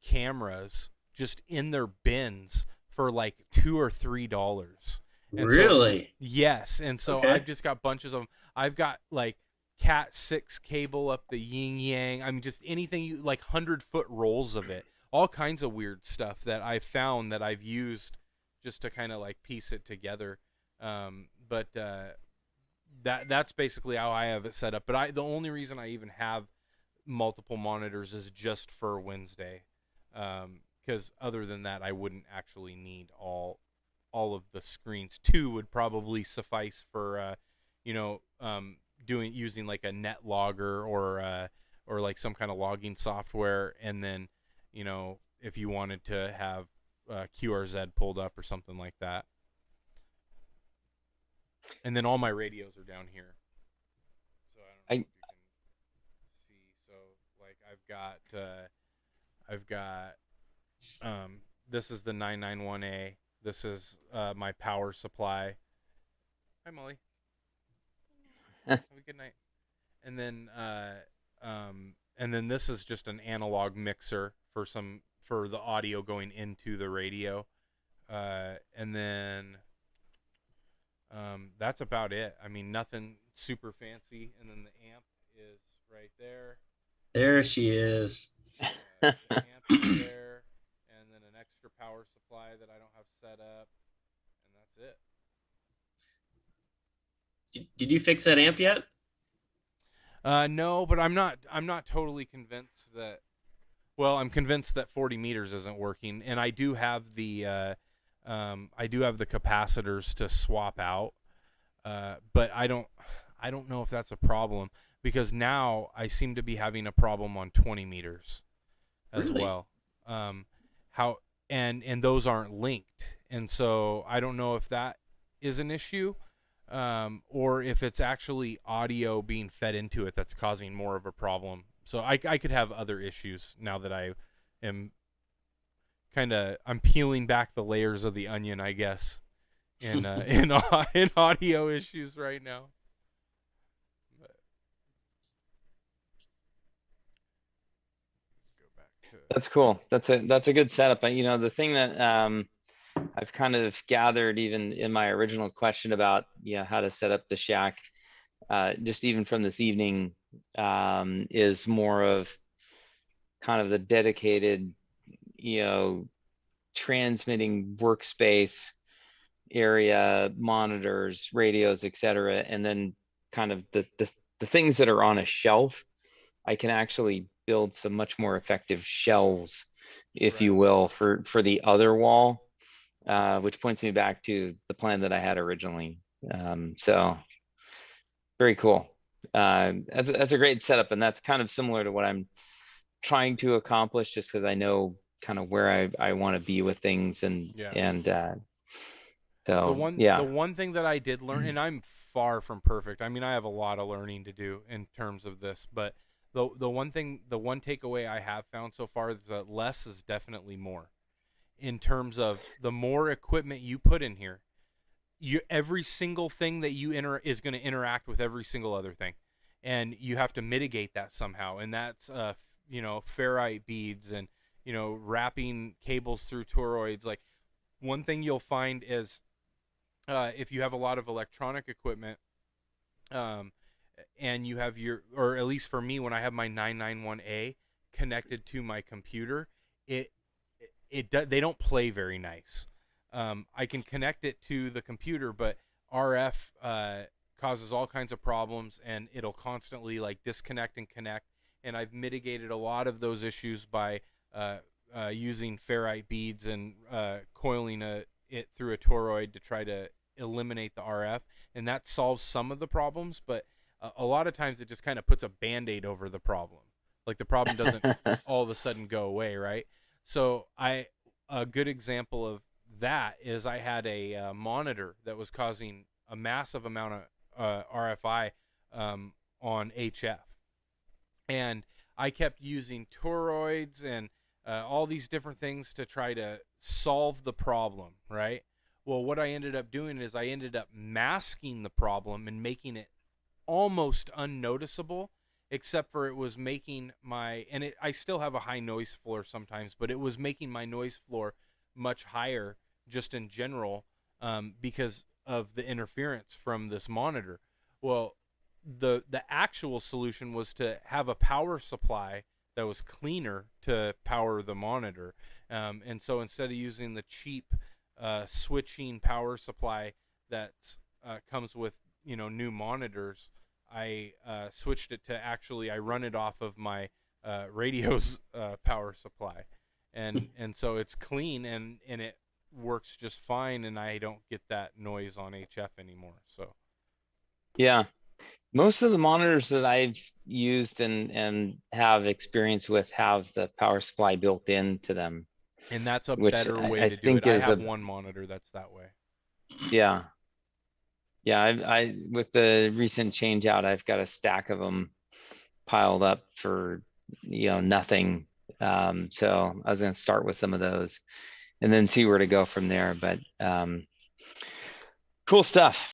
cameras just in their bins for like $2 or $3. And
really?
So, yes. And so I've just got bunches of them. I've got like Cat 6 cable up the yin yang. I'm just anything like 100-foot rolls of it. All kinds of weird stuff that I've found that I've used just to kind of like piece it together. But that's basically how I have it set up. But the only reason I even have multiple monitors is just for Wednesday, because other than that, I wouldn't actually need all of the screens. 2 would probably suffice for using like a net logger or like some kind of logging software, and then if you wanted to have QRZ pulled up or something like that. And then all my radios are down here. So I don't know if you can see. So like I've got this is the 991A. This is my power supply. Hi Molly. Have a good night. And then this is just an analog mixer for the audio going into the radio. And then that's about it. I mean, nothing super fancy. And then the amp is right there.
There she is.
The amp is there, and then an extra power supply that I don't have set up, and that's
it. Did you fix that amp yet?
No, but I'm not totally convinced that. Well, I'm convinced that 40 meters isn't working, and I do have the capacitors to swap out, but I don't know if that's a problem, because now I seem to be having a problem on 20 meters as well. And those aren't linked, and so I don't know if that is an issue, or if it's actually audio being fed into it that's causing more of a problem. So I could have other issues now that I am I'm peeling back the layers of the onion, I guess, in in audio issues right now. Go back to...
That's cool. That's a good setup. But the thing that I've kind of gathered even in my original question about how to set up the shack, just even from this evening, is more of kind of the dedicated, transmitting workspace area, monitors, radios, etc. And then kind of the things that are on a shelf, I can actually build some much more effective shelves, if you will, for the other wall, which points me back to the plan that I had originally. So very cool. That's a great setup, and that's kind of similar to what I'm trying to accomplish, just because I know kind of where I want to be with things, and so
the one thing that I did learn, and I'm far from perfect. I mean, I have a lot of learning to do in terms of this, but the one takeaway I have found so far is that less is definitely more. In terms of the more equipment you put in here, every single thing that you enter is going to interact with every single other thing, and you have to mitigate that somehow. And that's ferrite beads and wrapping cables through toroids. Like, one thing you'll find is if you have a lot of electronic equipment, and you have or at least for me, when I have my 991A connected to my computer, they don't play very nice. I can connect it to the computer, but RF causes all kinds of problems, and it'll constantly disconnect and connect. And I've mitigated a lot of those issues by using ferrite beads and coiling it through a toroid to try to eliminate the RF, and that solves some of the problems. But a lot of times it just kind of puts a Band-Aid over the problem. Like, the problem doesn't all of a sudden go away, right? So a good example of that is I had a monitor that was causing a massive amount of RFI on HF, and I kept using toroids and all these different things to try to solve the problem, right? Well, what I ended up doing is I ended up masking the problem and making it almost unnoticeable, except for it was making I still have a high noise floor sometimes, but it was making my noise floor much higher just in general, because of the interference from this monitor. Well, the actual solution was to have a power supply that was cleaner to power the monitor, and so instead of using the cheap switching power supply that comes with new monitors, I switched it to I run it off of my radio's power supply, and so it's clean and it works just fine, and I don't get that noise on HF anymore. So
yeah, most of the monitors that I've used and have experience with have the power supply built into them,
and that's a
which
better way
I
to do
think
it. I
is
have one monitor that's that way.
Yeah. I with the recent change out, I've got a stack of them piled up for nothing. So I was going to start with some of those and then see where to go from there. But cool stuff.